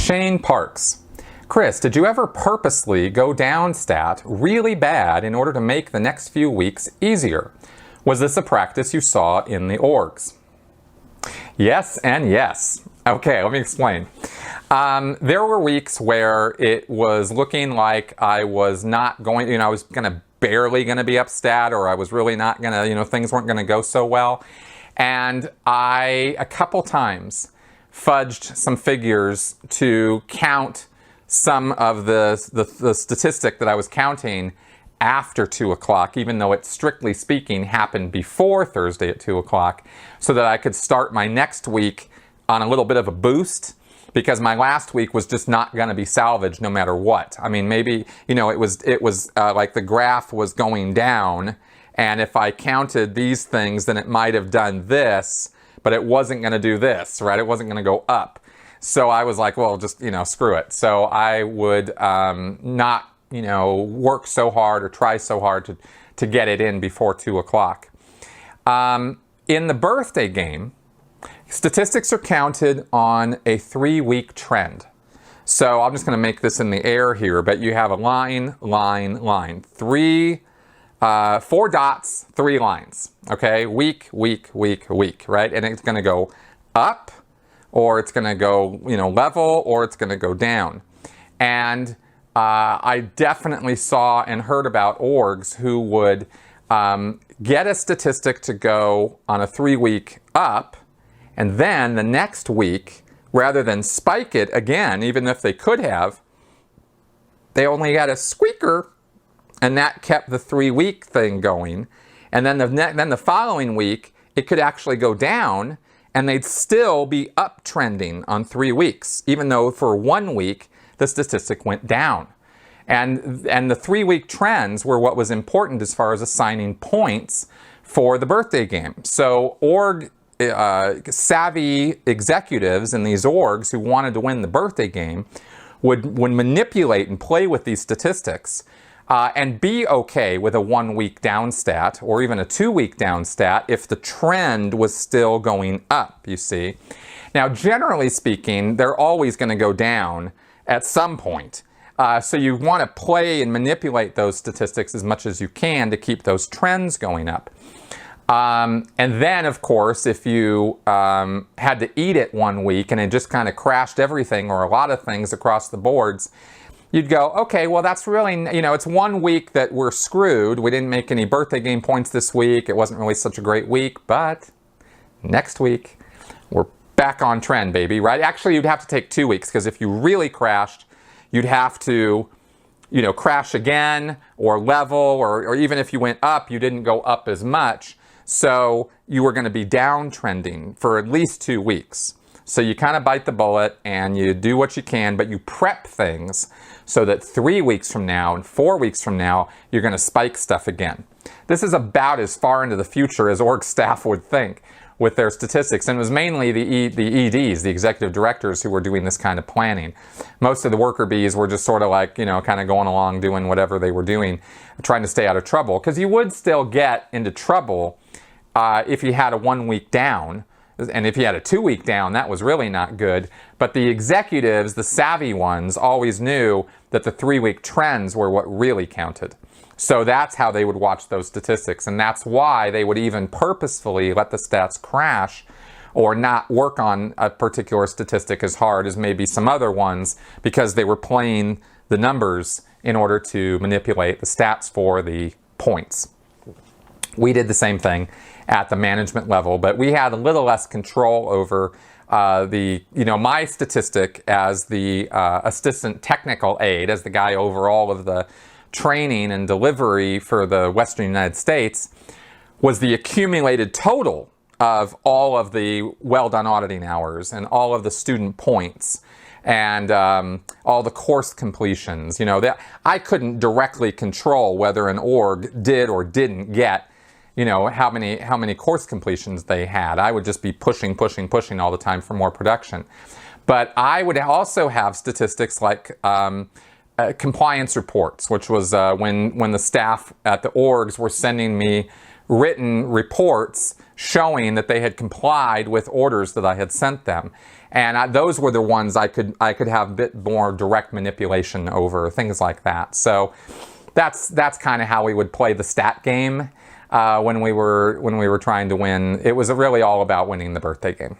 Shane Parks. Chris, did you ever purposely go down stat really bad in order to make the next few weeks easier? Was this a practice you saw in the orgs? Yes and yes. Okay, let me explain. There were weeks where it was looking like I was not going, I was barely going to be up stat, or I was really not going to, things weren't going to go so well. And I, a couple times, fudged some figures to count some of the statistic that I was counting after 2 o'clock, even though it, strictly speaking, happened before Thursday at 2 o'clock, so that I could start my next week on a little bit of a boost, because my last week was just not going to be salvaged no matter what. I mean, maybe, it was like the graph was going down, and if I counted these things, then it might have done this, but it wasn't going to do this, right? It wasn't going to go up. So I was like, well, just, screw it. So I would not, work so hard or try so hard to get it in before 2 o'clock. In the birthday game, statistics are counted on a 3-week trend. So I'm just going to make this in the air here, but you have a line, 4 dots, 3 lines, okay? Week, right? And it's going to go up, or it's going to go, level, or it's going to go down. And I definitely saw and heard about orgs who would get a statistic to go on a 3-week up, and then the next week, rather than spike it again, even if they could have, they only got a squeaker, and that kept the 3-week thing going. And then the following week, it could actually go down, and they'd still be uptrending on 3 weeks, even though for 1 week, the statistic went down. And the 3-week trends were what was important as far as assigning points for the birthday game. So org savvy executives in these orgs who wanted to win the birthday game would manipulate and play with these statistics and be okay with a 1-week down stat or even a 2-week down stat if the trend was still going up, you see. Now, generally speaking, they're always going to go down at some point. So you want to play and manipulate those statistics as much as you can to keep those trends going up. And then, of course, if you had to eat it 1 week and it just kind of crashed everything or a lot of things across the boards, you'd go, okay, well, that's really, it's 1 week that we're screwed. We didn't make any birthday game points this week. It wasn't really such a great week, but next week we're back on trend, baby, right? Actually, you'd have to take 2 weeks, because if you really crashed, you'd have to, crash again or level, or even if you went up, you didn't go up as much. So you were going to be downtrending for at least 2 weeks. So you kind of bite the bullet and you do what you can, but you prep things so that 3 weeks from now and 4 weeks from now, you're going to spike stuff again. This is about as far into the future as org staff would think with their statistics. And it was mainly the EDs, the executive directors, who were doing this kind of planning. Most of the worker bees were just sort of like, kind of going along doing whatever they were doing, trying to stay out of trouble. Because you would still get into trouble if you had a 1 week down. And if you had a 2 week down, that was really not good. But the executives, the savvy ones, always knew that the 3 week trends were what really counted. So that's how they would watch those statistics. And that's why they would even purposefully let the stats crash or not work on a particular statistic as hard as maybe some other ones, because they were playing the numbers in order to manipulate the stats for the points. We did the same thing at the management level, but we had a little less control over my statistic as the assistant technical aide, as the guy over all of the training and delivery for the Western United States, was the accumulated total of all of the well-done auditing hours and all of the student points and all the course completions. That I couldn't directly control whether an org did or didn't get how many course completions they had. I would just be pushing all the time for more production. But I would also have statistics like compliance reports, which was when the staff at the orgs were sending me written reports showing that they had complied with orders that I had sent them. And those were the ones I could have a bit more direct manipulation over, things like that. So that's kind of how we would play the stat game when we were trying to win. It was really all about winning the birthday game.